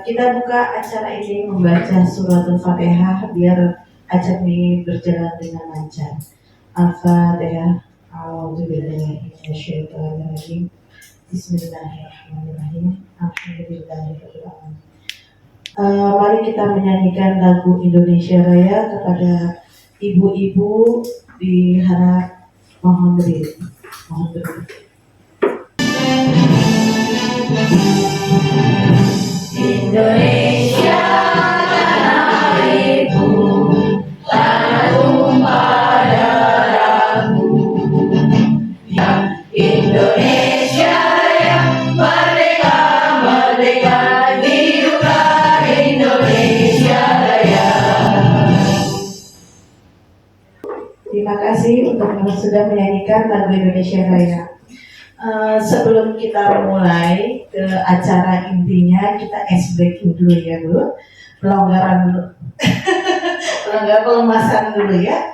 Kita buka acara ini membaca surat Al-Fatihah biar acara ini berjalan dengan lancar. Al-Fatihah. A'udzubillahiminasyaitonirrajim. Bismillahirrahmanirrahim. Alhamdulillahirabbil alamin. Mari kita menyanyikan lagu Indonesia Raya kepada ibu-ibu, diharap mohon berdiri. Mohon berdiri. Indonesia tanah airku, tanah tumpah darahku. Indonesia yang merdeka, merdeka, hiduplah Indonesia Raya. Terima kasih untuk yang sudah menyanyikan lagu Indonesia Raya. Sebelum kita mulai ke acara intinya, kita ice breaking dulu ya Bu. Pelonggaran dulu. Pelonggaran pelemasan dulu ya.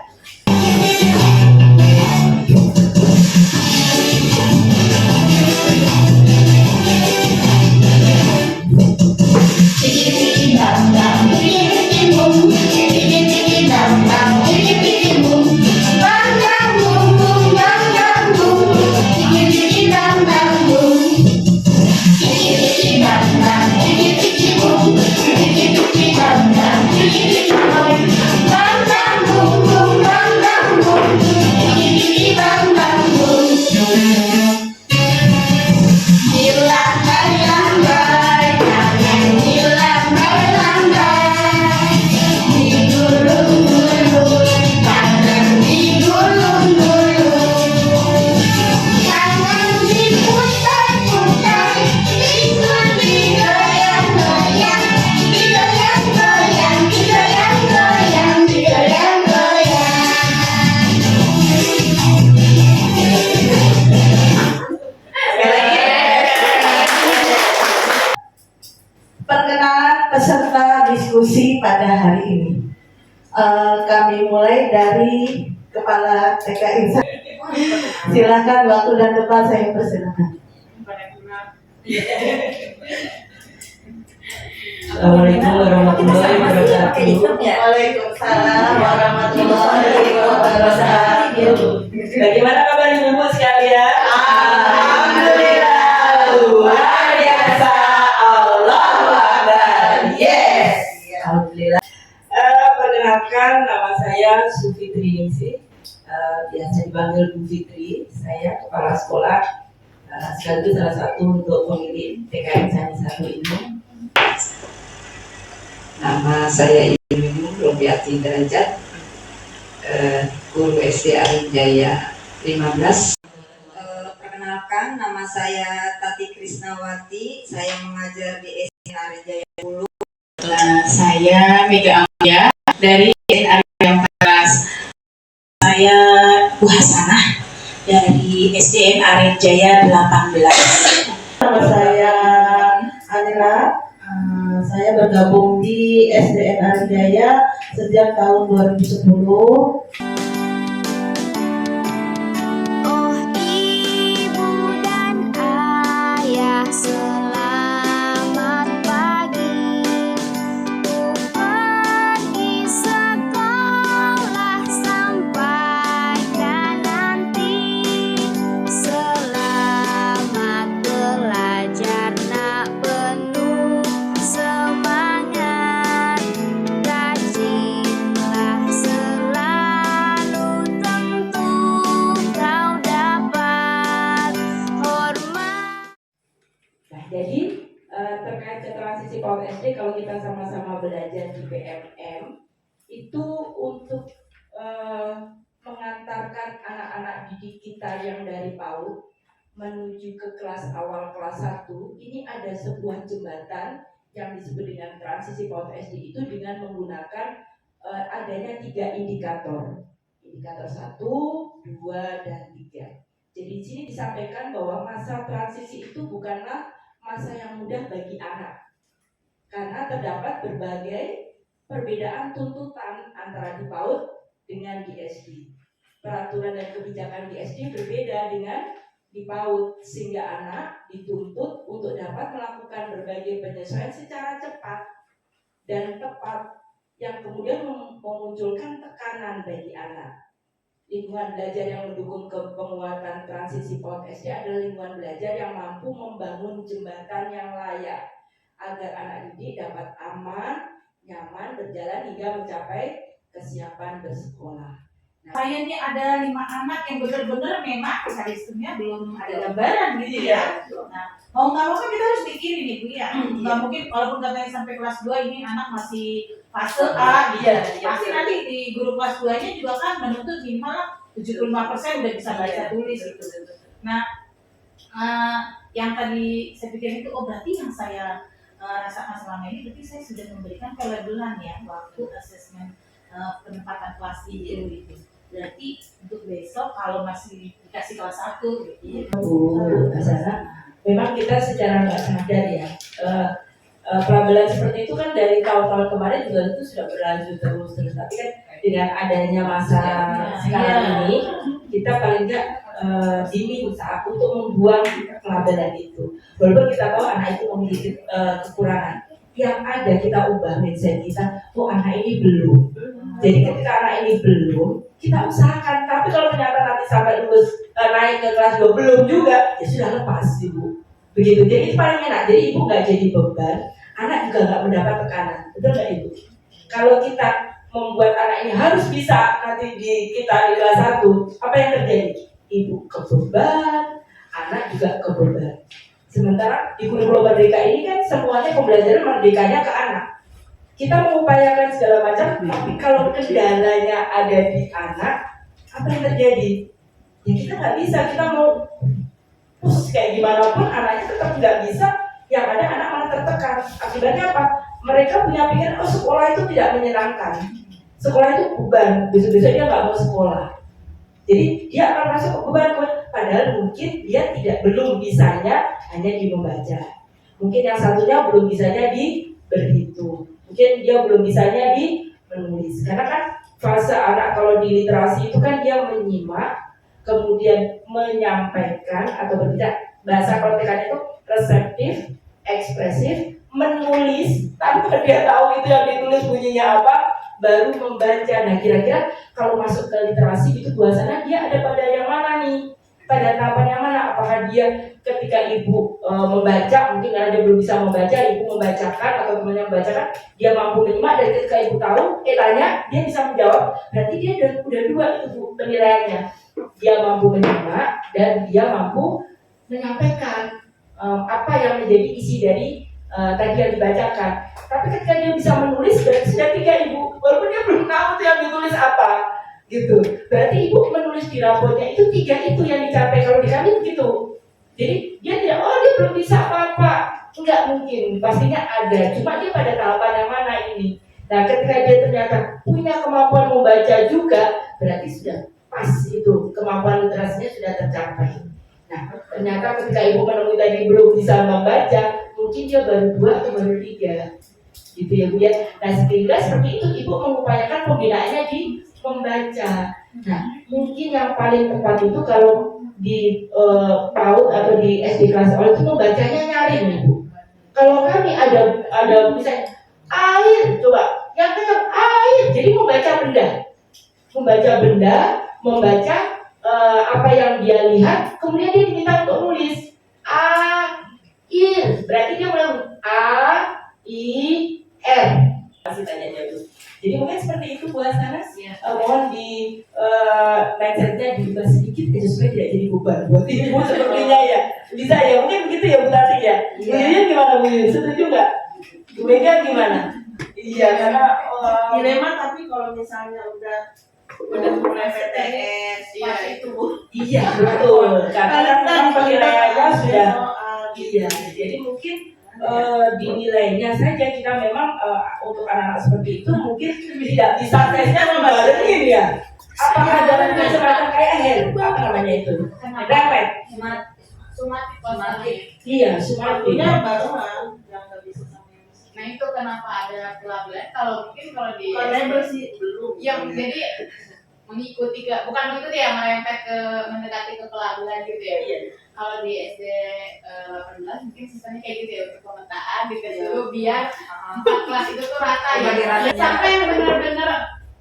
Perkenalan peserta diskusi pada hari ini. Kami mulai dari Kepala TKI. Silakan, waktu dan tempat saya persilakan. Assalamualaikum warahmatullahi wabarakatuh. Waalaikumsalam warahmatullahi wabarakatuh. Bagaimana kabar ibu-ibu sekalian? Alhamdulillah, luar biasa. Allahu Akbar. Yes. Alhamdulillah. Perkenalkan, nama saya Sufitri Ningsih. Biasa dipanggil Bu Fitri. Saya kepala sekolah, sekaligus salah satu untuk pemilik TKN Sani 1 ini. Nama saya Ibu Robiati Derajat, guru SD Arin Jaya 15. Perkenalkan, nama saya Tati Krisnawati, saya mengajar di SD Arin Jaya 10. Saya Mega Amelia dari SD Arin Jaya 14. Saya Bu Hasanah dari SDN Arin Jaya 18. Nama saya Anila. Saya bergabung di SDN Arin Jaya sejak tahun 2010. Oh ibu dan ayah, selamat pagi. Pergi sekolah sampai nanti. Selamat belajar nak, penuh semangat. Rajinlah selalu, tentu kau dapat hormat. Nah, jadi terkait ke transisi PAUD SD, kalau kita sama-sama belajar di PMM, itu untuk mengantarkan anak-anak didik kita yang dari PAUD menuju ke kelas awal kelas 1, ini ada sebuah jembatan yang disebut dengan transisi PAUD SD itu dengan menggunakan adanya 3 indikator. Indikator 1, 2, dan 3. Jadi di sini disampaikan bahwa masa transisi itu bukanlah masa yang mudah bagi anak, karena terdapat berbagai perbedaan tuntutan antara di PAUD dengan di SD. Peraturan dan kebijakan di SD berbeda dengan di PAUD, sehingga anak dituntut untuk dapat melakukan berbagai penyesuaian secara cepat dan tepat yang kemudian memunculkan tekanan bagi anak. Lingkungan belajar yang mendukung penguatan transisi PAUD SD adalah lingkungan belajar yang mampu membangun jembatan yang layak agar anak didik dapat aman, nyaman, berjalan hingga mencapai kesiapan bersekolah. Saya ini ada 5 anak yang benar-benar memang sistemnya belum ada gambaran gitu ya. Nah, mau nggak mau kan kita harus pikirin nih Bu ya. Nggak mungkin walaupun katanya sampai kelas 2 ini anak masih fase A gitu. Pasti nanti di guru kelas 2-nya juga kan menuntut minimal 75% udah bisa baca tulis gitu. Nah, yang tadi saya pikir itu berarti yang saya rasakan selama ini berarti saya sudah memberikan pelabelan ya waktu asesmen penempatan kelas itu gitu. Berarti untuk besok kalau masih dikasih kelas 1 gitu. Sarah, memang kita secara nggak sadar ya, pelabelan seperti itu kan dari tahun-tahun kemarin juga itu sudah berlanjut terus. Tapi kan dengan adanya masa sekarang ini, kita paling nggak diminta untuk membuang pelabelan itu. Walaupun kita tahu anak itu memiliki kekurangan, yang ada kita ubah mindset kita, oh anak ini belum. Jadi ketika anak ini belum, kita usahakan. Tapi kalau ternyata nanti sampai lulus naik ke kelas 2 belum juga, ya sudah lepas Ibu. Begitu. Jadi itu paling enak. Jadi Ibu nggak jadi beban, anak juga nggak mendapat tekanan. Betul nggak Ibu? Kalau kita membuat anak ini harus bisa nanti kita di kelas 1, apa yang terjadi? Ibu kebeban, anak juga kebeban. Sementara di kurikulum merdeka ini kan semuanya pembelajaran merdekanya ke anak. Kita mengupayakan segala macam, tapi kalau kendalanya ada di anak, apa yang terjadi? Ya kita nggak bisa, kita mau push kayak gimana pun anaknya tetap nggak bisa. Yang ada anak malah tertekan. Akibatnya apa? Mereka punya pikiran, oh sekolah itu tidak menyenangkan, sekolah itu beban, besok-besok dia nggak mau sekolah. Jadi dia akan masuk ke beban, padahal mungkin dia belum bisanya hanya di membaca. Mungkin yang satunya belum bisanya di berhitung. Mungkin dia belum bisanya di menulis. Karena kan fase anak kalau di literasi itu kan dia menyimak, kemudian menyampaikan atau berbicara. Bahasa kalau TK itu reseptif, ekspresif, menulis tanpa dia tahu itu yang ditulis bunyinya apa, baru membaca. Nah kira-kira kalau masuk ke literasi itu bahasanya dia ada pada yang mana nih? Pada tahapan yang mana? Apakah dia ketika ibu membaca, mungkin karena dia belum bisa membaca, ibu membacakan atau temannya membacakan, dia mampu menyimak, dan ketika ibu tahu, tanya, dia bisa menjawab, berarti dia udah 2 itu penilaiannya. Dia mampu menyimak dan dia mampu menyampaikan apa yang menjadi isi dari tadi yang dibacakan. Tapi ketika dia bisa menulis, berarti sudah 3 ibu, walaupun dia belum tahu tuh yang ditulis apa. Gitu. Berarti ibu menulis di rapotnya itu 3 itu yang dicapai. Kalau di kami begitu. Jadi dia tidak, dia belum bisa apa-apa. Enggak mungkin, pastinya ada. Cuma dia pada tahapan yang mana ini. Nah ketika dia ternyata punya kemampuan membaca juga, berarti sudah pas itu. Kemampuan literasinya sudah tercapai. Nah ternyata ketika ibu menemui tadi belum bisa membaca, mungkin dia baru 2 atau baru 3. Gitu ya Bu ya. Nah sehingga seperti itu ibu mengupayakan pembinaannya di membaca. Nah, mungkin yang paling tepat itu kalau di PAUD atau di SD kelas awal itu membacanya nyaring Ibu. Kalau kami ada misalnya air, coba yang kencang air, jadi membaca benda, membaca apa yang dia lihat, kemudian dia diminta untuk nulis air, berarti dia mulai A-I-R. Masih tanya jauh. Jadi mungkin seperti itu buat Sanas. Mohon di mindsetnya diubah sedikit aja supaya tidak jadi beban buat ibu sepertinya ya. Bisa ya, mungkin begitu ya Bu Tati ya. Bu Yuyun gimana Bu Yuyun? Setuju nggak? Bu Mega gimana? Iya, karena dilema, tapi kalau misalnya udah mulai PTS, itu Bu. Iya betul. Karena memang penilaiannya sudah. Iya, jadi mungkin dinilainya saja kita memang untuk anak-anak seperti itu mungkin tidak bisa tesnya membarengi ya. Apakah dalam semacam kayak apa namanya itu? Rapid. Sumatif. Iya, sumatifnya baruan yang nggak bisa sama yang musik. Nah itu kenapa ada pelabelan? Kalau mungkin kalau di Label sih belum. yang jadi mengikuti bukan mengikuti ya, merempet ke mendekati ke pelabuhan gitu ya. Iya. Kalau di SD 18 mungkin sistemnya kayak gitu ya, untuk pemetaan dikasih dulu biar 4 kelas itu tuh rata ya. Bagi ratanya. Sampai yang benar-benar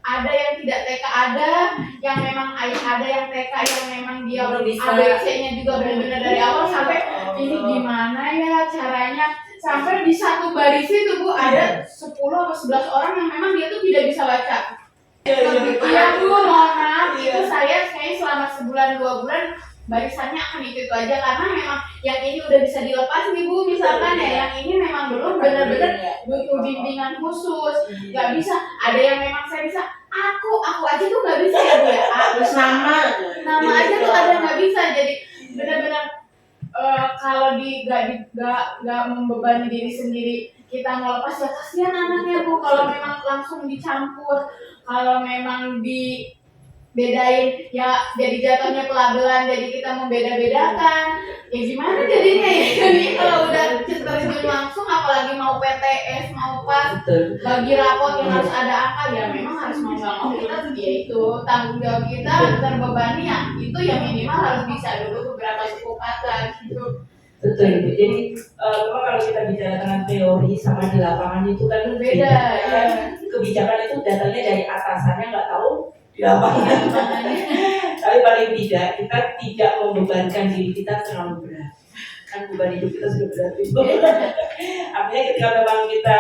ada yang tidak TK, ada yang memang ada yang TK yang memang dia Belum bisa. ABC-nya juga benar-benar dari awal sampai ini gimana ya caranya, sampai di satu baris itu Bu ada 10 atau 11 orang yang memang dia tuh tidak bisa baca. Iya Bu, mohon maaf, itu saya selama sebulan 2 bulan barisannya akan itu aja, karena memang yang ini udah bisa dilepas nih Bu, misalkan ya, yang ini memang belum benar-benar butuh bimbingan khusus, nggak bisa. Ada yang memang saya bisa, aku aja tuh nggak bisa ya Bu ya. Terus Nama aja tuh ada nggak bisa, jadi benar-benar kalau nggak membebani diri sendiri, kita mau lepas ya kasihan anaknya Bu. Kalau memang langsung dicampur, kalau memang dibedain ya jadi jatuhnya pelabelan, jadi kita membeda-bedakan ya gimana jadinya ya. Ini kalau udah terjun langsung, apalagi mau PTS, mau pas bagi rapot yang harus ada angka, ya memang harus mau nggak mau kita ya itu tanggung jawab kita terbebani, ya itu yang minimal harus bisa dulu beberapa suku kata gitu. Betul Ibu. Jadi memang kalau kita bicara dengan teori sama di lapangan itu kan Beda, ya. Kebijakan itu datangnya dari atasannya, nggak tahu di lapangan. Tapi paling tidak kita tidak membebankan diri kita terlalu berat. Kan beban hidup kita sudah berat Ibu. Artinya ketika memang kita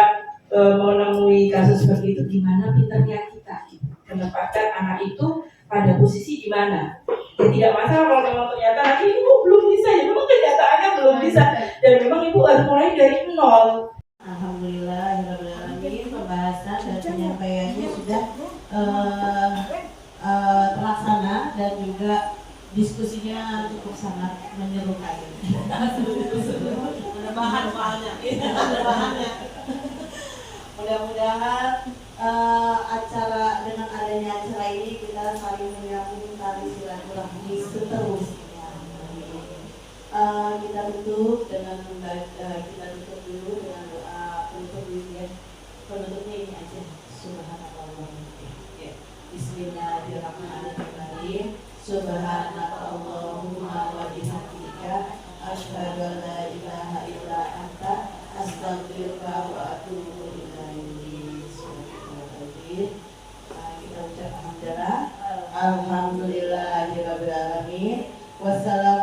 menemui kasus seperti itu, gimana pintarnya kita menempatkan anak itu pada posisi di mana. Ya tidak masalah kalau memang ternyata nanti ibu belum bisa, ya memang kenyataannya belum bisa, dan memang ibu harus mulai dari nol. Alhamdulillahirrahmanirrahim, pembahasan dan penyampaiannya sudah terlaksana dan juga diskusinya cukup sangat menyerukan. Mudah-mudahan dengan adanya acara ini kita saling menyambung tali silaturahmi seterusnya. Kita tutup dulu dengan doa penutup ya. Penutupnya ini aja. Subhanallah. Ya. Bismillahirrahmanirrahim. Subhanallahumma wa bihamdika asyhadu an la ilaha illa anta astaghfiruka wa atubu ilaik. Kita ucapkan alhamdulillah, alhamdulillahirabbil alamin. Wassalamu